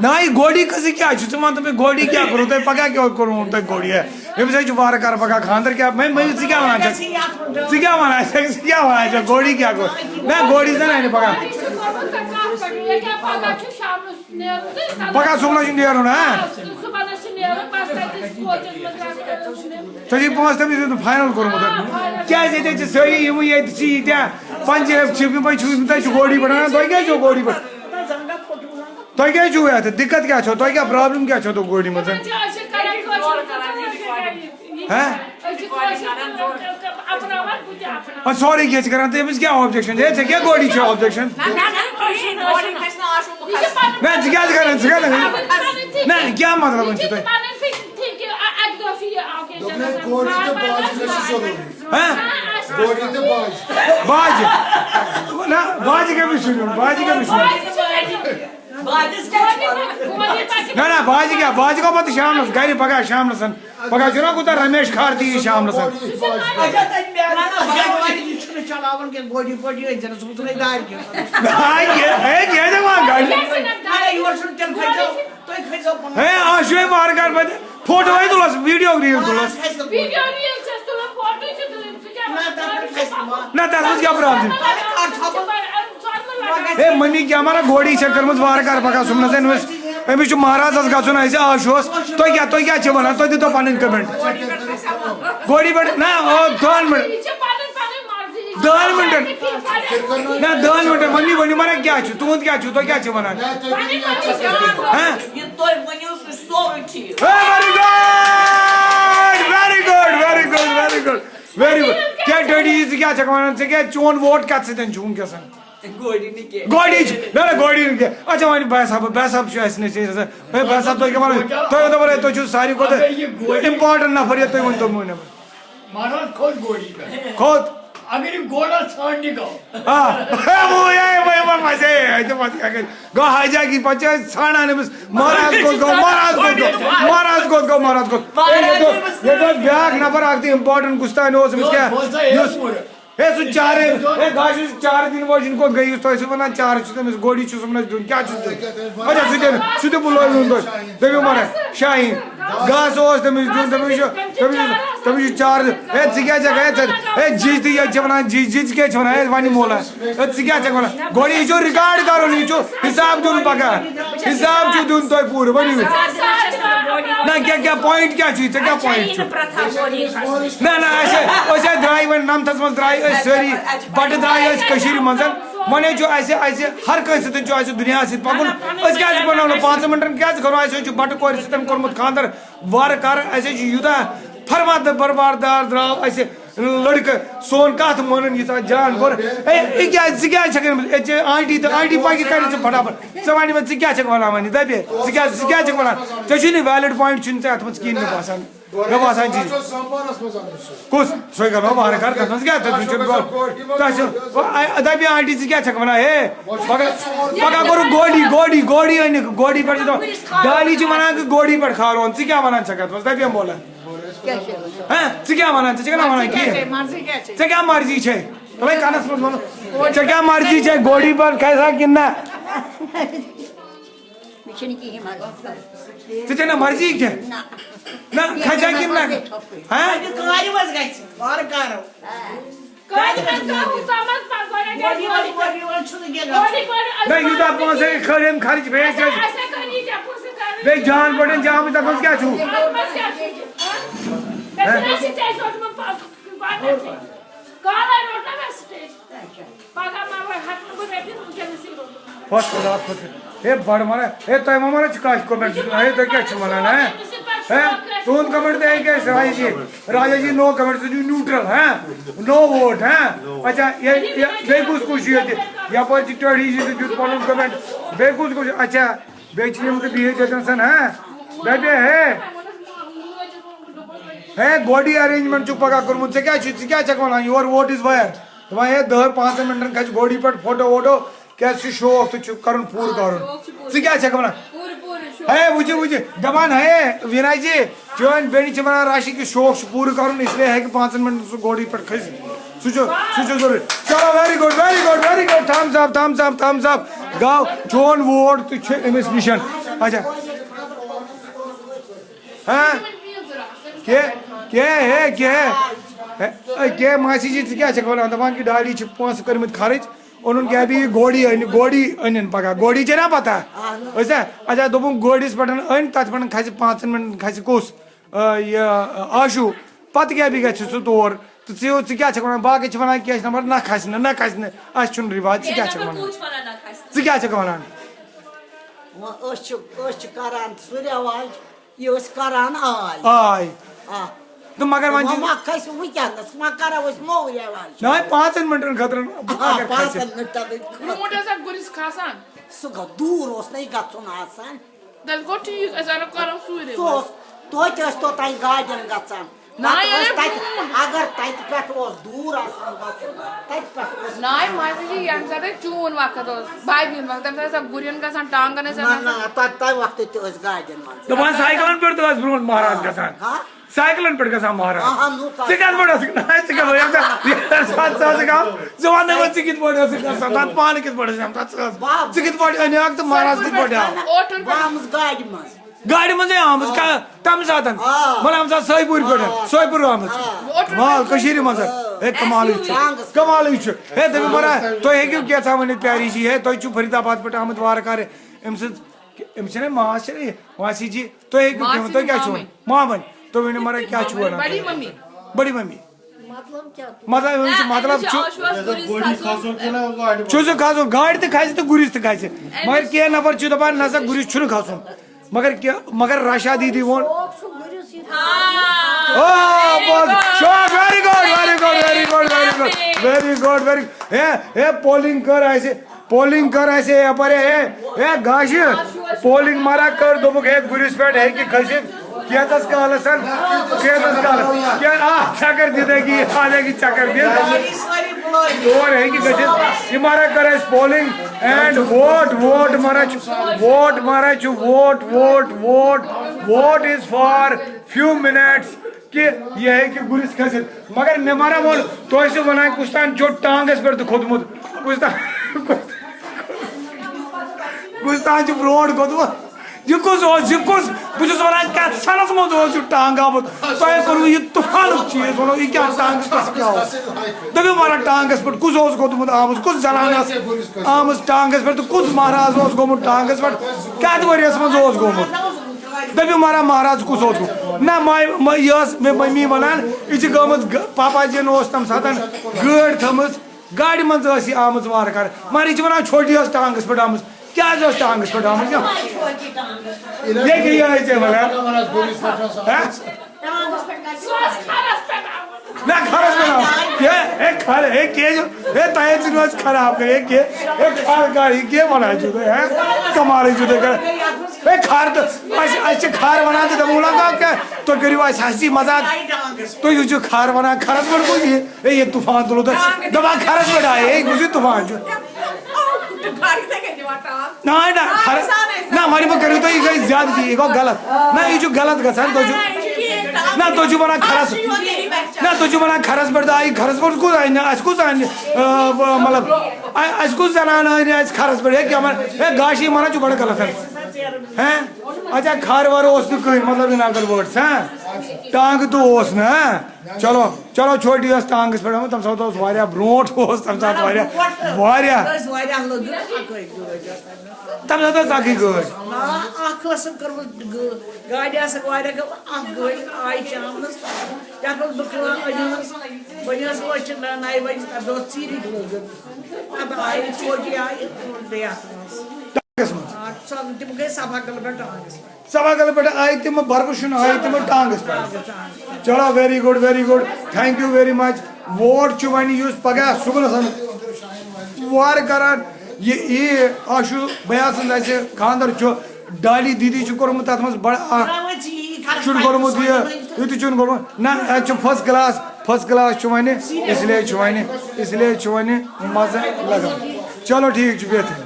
نائی گوڑی کسی کیا چھو مان تمہیں گوڑی کیا کرو تو پکا کیا کرو تو گوڑی ہے یہ بھی سے وار کر پکا خاندر کیا میں سی کیا بنا چاہتا سی کیا بنا چاہتا گوڑی کیا کرو میں گوڑی سے نہیں پکا پکا سونا چھ نیرو نا تجھے پانچ تمی فائنل کورمت کیا یہ ساری یہ پنجاب چھ گوڑی بڑھانا تھی کیا چھو گوڑی بڑھ تھی کیا چھو یہ دقت کیا چھو تھی کیا پرابلم کیا چھو تو گوڑی مت سوری کیا کران تو امس کیا آبجیکشن ہے کیا گوڑی چھو آبجیکشن میں کیا کران نا کیا مطلب ہے تو باج نا باج کے بھی سنو باج کے بھی سنو نا نا باج کیا باج کو پتہ شام نس گھر پگہ شام نسن پگہ چھنا کوتا رمیش کھارتی شام نسن چلاون کے گوڑی پڑی ہے جن سوچ نہیں دار کے ہے کیا دے وہاں گاڑی یور چھن تل کھجو تو کھجو ہے آشوے مار کر بد فوٹو ہے تلس ویڈیو ریل تلس ویڈیو ریل چھ تل فوٹو چھ تل نا تاس کیا پرابلم ہے منی کیا ہمارا گوڑی چھ کرمز وار کر پکا سمنا سے نوس امس چھ مہاراج اس گژھن ایسے آشوس تو کیا چھ ونان تو دتو پنن کمنٹ گوڑی بڑ نا دون منٹ دہن منٹن نا دہن منٹن منی ونی مانا کیا چھ تہند کیا چھ تو کیا چھ ونان very good very good very good very good کیا ڈیڈی کیا چھ ونان ژے کیا چون ووٹ کت سۭتۍ چھُ وٕنکیٚسن گوڑی نا نا گوڑی اچھا وۄنۍ بھائی صاحب چھُ اَسہِ نِش بھائی صاحب تُہۍ کیٛاہ وَنان تُہۍ ؤنۍتو مےٚ تُہۍ چھِو ساروی کھۄتہٕ اِمپاٹنٹ نفر یہِ تُہۍ ؤنۍتو مےٚ مہاراج کھوت گوڑی پہ کھوت اگر یہ گوڑا ژھانڈنہِ گوٚو گو ہجا کی پچہ ژھانڈان امس مہاراج مہاراج کوت بیاکھ نفر اکھ امپاٹنٹ کس تانۍ اوس امس کیا ہے سو چار ہے گاش چار دن وجن کو گئی تو ایسے ونان چار چھ گوڑی چھ سمجھ دون کیا چھ اچھا سیدھے بلوئی ہوں تو دبی مارا شاہین گاس اوس تمش چار ہے ژٕ کیا ہے جیت یہ چھ جیت کیا چھ ونان ہے وانی مولا ژٕ کیا چھ ونان گوڑی چھ ریکارڈ کرون یہ چھ حساب دون پگا حساب چھ دون تو پور ونی نا کیا پوائنٹ کیا چھ کیا پوائنٹ چھ نا نا ایسے درائی ون نمتس من درائی ساری بڑ درائی کشیر منزن ونے جو ایسے ہر کس سن دنیا ست پکن اس کیا بنو 5 منٹن کیا کرو ایسے بٹ کور ستن کورمت خاندر وار کر ایسے یوتا فرماد برباردار دراو ایسے لڑکہ سون کت مونن یہ جان کور اے کیا چھکن آنٹی پاکی کر فٹافٹ ژوانی ژ کیا چھک ونان ونی دبے ژ کیا چھک ونان ژے چھُے نہٕ ویلڈ پوائنٹ چھُنہٕ ژےٚ اتھ منٛز کِہیٖنۍ مےٚ باسان مےٚ باسان جی کُس سۄے کرو وار کر تتھ منٛز کیٛاہ تتھ منٛز چھُ دبے آنٹی ژٕ کیٛاہ چھکھ ونان ہے پگہہ کوٚرُکھ گوڑی أنِکھ گوڑی پٮ۪ٹھ چھِ دپان ڈالی چھِ ونان کہ گوڑی پٮ۪ٹھ کھالون ژٕ کیٛاہ ونان چھکھ اتھ منٛز دبے مولا ژٕ کیٛاہ ونان ژٕ چھکھ نا ونان کینٛہہ ژےٚ کیٛاہ مرضی چھے تمے کانس منٛز ونُن ژےٚ کیٛاہ مرضی چھے گوڑی پٮ۪ٹھ کھسا کِنہٕ نہ ژےٚ چھے نا مرضی کینٛہہ نہ کھسا کِنہٕ نہ یوٗتاہ پونٛسہٕ کھٲلِم خرچ بیٚیہِ جان پٲٹھۍ جامٕتۍ تتھ منٛز کیٛاہ چھُو ہے بڑ مارا ہے تۄہہِ ما مارا چھُ کٲنٛسہِ کوٚمنٹ ہے تُہۍ کیٛاہ چھِو ونان ہے تُہُنٛد کمنٹ تہِ ہے کیٛاہ راجا جی راجا جی نو کمنٹ ژٕ چھُکھ نیوٗٹرل نو ووٹ اچھا بیٚیہِ کُس چھُ ییٚتہِ یپٲرۍ چھِ ٹٲڑی جی تہِ دیُت پنُن کمنٹ بیٚیہِ کُس چھُ اچھا بیٚیہِ چھِ یِم تہِ بِہِتھ ییٚتٮ۪ن دپے ہے گوڑی ارینجمنٹ چھُکھ پگہہ کوٚرمُت ژےٚ کیٛاہ چھکھ ونان یور ووٹ از ویر دپان ہے 10-15 منٹن کھسہِ گوڑی پٮ۪ٹھ فوٹو ووٹو کیٛازِ چھُ شوق تہٕ چھُ کرُن پوٗرٕ کرُن ژٕ کیٛاہ چھکھ ونان ہے وٕچھِ دپان ہے وِناے جی چٲنۍ بیٚنہِ چھِ ونان راشی کہ شوق چھُ پوٗرٕ کرُن اس لیے ہیٚکہِ 5 منٹن سُہ گوڑی پٮ۪ٹھ کھٔسِتھ سُہ چھُ ضروٗری چلو ویری گڈ تھمز اپ گو چون ووٹ تہِ چھُ أمِس نِش اچھا ہاں کیا ماسی جی ژٕ کیٛاہ چھکھ وَنان دَپان کہ ڈاڈی چھِ پونٛسہٕ کٔرمٕتۍ خرٕچ اوٚنُن کیٛاہ بیٚیہِ گوڑی أنِن پگاہ گوڑی ژےٚ نا پتہ أسا اچھا دوٚپُن گوڑِس پٮ۪ٹھ أنۍ تَتھ پٮ۪ٹھ کھسہِ 5 مِنٹن کھسہِ کُس یہِ آشوٗ پتہٕ کیٛاہ بیٚیہِ گژھِ سُہ تور تہٕ ژٕ کیٛاہ چھکھ وَنان باقٕے چھِ وَنان کیٛاہ چھِ نمبر نہ کھسہِ نہٕ اَسہِ چھُنہٕ رِواج ژٕ کیٛاہ چھکھ وَنان ژٕ کیٛاہ چھکھ وَنان أسۍ چھِ کران سُہ رٮ۪واج یہِ أسۍ کران آے تہٕ مگر وۄنۍ چھِ وۄنۍ کھسہِ وٕنکٮ۪نس وۄنۍ کرو أسۍ نوٚو رٮ۪واج نہ 5 مِنٹن خٲطرٕ اگر کھسہِ برونٛٹھ ٲسا گُرِس کھسان سُہ گوٚو دوٗر اوس نَے گژھُن آسان تیٚلہِ گوٚو ٹھیٖک أسۍ اگر کرو سُے سُہ اوس توتہِ ٲسۍ توٚتانۍ گاڑٮ۪ن گژھان اگر تَتہِ پٮ۪ٹھ اوس دوٗر آسان گژھُن تَتہِ پٮ۪ٹھ اوس ناے ماسی جی ییٚمہِ ساتہٕ اَسہِ چون وقت اوس باے بیٖن وقت تَمہِ ساتہٕ ٲسۍ گُرٮ۪ن گژھان ٹانٛگن ٲسۍ نہ تَمہِ وقتہٕ تہِ ٲسۍ گاڑٮ۪ن منٛز دَپان سایکلن پٮ۪ٹھ تہِ ٲسۍ برونٛٹھ مہراز گژھان سایکلن پٮ۪ٹھ گژھان مہراز ژٕ کتھ پٲٹھۍ ٲسٕکھ ژٕ وَنٕے وۄنۍ ژٕ کِتھ پٲٹھۍ ٲسٕکھ گژھان تَتھ پانہٕ کِتھ پٲٹھۍ ٲسۍ ژٕ کِتھ پٲٹھۍ أنِکھ تہٕ مہراز کِتھ پٲٹھۍ آو بہٕ آمٕژ گاڑِ منٛز گاڑِ منٛزٕے آمٕژ تَمہِ ساتہن مطلب اَمہِ ساتہٕ سوپورِ پٮ۪ٹھ سوپور آمٕژ مال کٔشیٖرِ منٛز ہے کمالٕے چھُ کمالٕے چھُ ہے دٔپِو مہراز تُہۍ ہیٚکِو کینٛژھا ؤنِتھ پیاری جی ہے تُہۍ چھِو فرید آباد پٮ۪ٹھ آمٕتۍ وارٕ کارٕ أمۍ سٕنٛز أمِس چھَنہ ماس چھَنہ یہِ واسی جی تُہۍ ہیٚکِو کینٛہہ تُہۍ کیٛاہ چھِو مامٕنۍ تُہۍ ؤنِو مہراز کیٛاہ چھُو وَنان بٔڑی ممی مطلب چھُ سُہ کھسُن گاڑِ تہِ کھسہِ تہٕ گُرِس تہِ کھسہِ مگر کینٛہہ نفر چھِ دپان نہ سا گُرِس چھُنہٕ کھسُن مگر راشا دیدی ووٚن پولنگ کر اَسہِ یپٲرۍ ہے گاشہِ پولنگ مارا کٔر دوٚپُکھ ہے گُرِس پٮ۪ٹھ ہیٚکہِ کھٔسِتھ کینٛژس کالس چکر دِتھ ہیٚکہِ چکر دِتھ تور ہیٚکہِ گٔژھِتھ یہِ مارا کٔر اَسہِ پولنگ اینڈ ووٹ مارا چھُ ووٹ از فار فیوٗ مِنٹس کہ یہِ ہیٚکہِ گُرِس کھٔسِتھ مگر مےٚ مارا ووٚن تُہۍ ٲسِو وَنان کُس تام چھُ ٹانٛگس پٮ۪ٹھ تہِ کھوٚتمُت کُس تام چھُ برونٛٹھ کھوٚتمُت یہ کُس اوس بہٕ چھُس وَنان کَتھ سَنس منٛز اوس یہِ ٹانٛگ آمُت تۄہہِ کوٚروٕ یہِ طوٗفانُک چیٖز ووٚنو یہِ کیٛاہ ٹانٛگس پٮ۪ٹھ کیٛاہ اوس دٔپِو مہراز ٹانٛگس پٮ۪ٹھ کُس اوس کھوٚتمُت آمٕژ کُس زنان ٲس آمٕژ ٹانٛگس پٮ۪ٹھ تہٕ کُس مہراز اوس گوٚمُت ٹانٛگس پٮ۪ٹھ کَتھ ؤرِیَس منٛز اوس گوٚمُت دٔپِو مہراز کُس اوس گوٚمُت نہ یہِ ٲس مےٚ مٔمی وَنان یہِ چھِ گٔمٕژ پاپا جِین اوس تَمہِ ساتہٕ گٲڑۍ تھٲومٕژ گاڑِ منٛز ٲس یہِ آمٕژ وارٕ کارٕ مگر یہِ چھِ وَنان چھوٹی ٲس ٹانٛگس پٮ۪ٹھ آمٕژ کیٛازِ ٲس ٹانٛگس پٮ۪ٹھ آمٕژ یہِ ژےٚ وَنان نہ کھرس پٮ۪ٹھ تۄہے ژٕ نہٕ حظ خراب کر کیٛاہ وَنان چھِو تُہۍ کمالٕے چھِو تُہۍ کران ہے کھر تہٕ اَسہِ چھِ کھر وَنان تہٕ دَپو لگاو کیٛاہ تُہۍ کٔرِو اَسہِ ہسی مزاق تُہۍ چھِو کھر وَنان کھرس پٮ۪ٹھ کُس یہِ طوٗفان تُلو تۄہہِ دَپان کھرس پٮ۪ٹھ آیے ہے کُس یہِ طوٗفان چھُ نہ وۄنۍ مہ کٔرِو تُہۍ یہِ گٔے زیادٕ یہِ گوٚو غلط نہ یہِ چھُ غلط گژھان تُہۍ چھِو وَنان کھرس نہ تُہۍ چھِو وَنان کھرس پٮ۪ٹھ آیہِ کھرس پٮ۪ٹھ کُس اَنہِ اَسہِ کُس اَنہِ مطلب اَسہِ کُس زنان أنۍ اَسہِ کھرس پٮ۪ٹھ ہے کیٛاہ ہے گاشی وَنان چھُ بَڑٕ غلط اچھا کھر ور اوس نہٕ کٕہٕنۍ مطلب اِن ادر وٲڈٕس ٹانٛگہٕ تہِ اوس نہٕ چلو چھوٹی ٲس ٹانٛگس پٮ۪ٹھ آمٕژ تَمہِ ساتہٕ اوس واریاہ برونٛٹھ اوس تَمہِ ساتہٕ واریاہ تَمہِ ساتہٕ ٲس اکٕے گٲڑۍ اکھ ٲسٕم کٔرمٕژ گاڑِ آسَکھ واریاہ گٔمٕژ اکھ گٲڑۍ آیہِ شامنس یتھ منٛز بہٕ ٲسٕس ٲسۍ نَیہِ بجہِ تَتھ اوس ژیٖرِتھ لٲگِتھ پتہٕ آیہِ چھوٹی آیہِ بیٚیہِ یتھ منٛز تِم گٔے سباکل پٮ۪ٹھ آیہِ تِم بربشن آیہِ تِم ٹانٛگس پٮ۪ٹھ چلو very good thank you very much ووٹ چھُ وۄنۍ یُس پگاہ صُبحس وارٕ کران یہِ یی آشوٗ بیا سٕنٛز اَسہِ خانٛدر چھُ ڈالی دیدی چھُ کوٚرمُت تتھ منٛز بڑٕ اکھ چھُنہٕ کوٚرمُت یہِ تہِ چھُنہٕ کوٚرمُت نہ اَتہِ چھُ فٔسٹ کلاس چھُ وۄنۍ اس لیے چھُ وۄنۍ مزٕ لگان چلو ٹھیٖک چھُ بہتر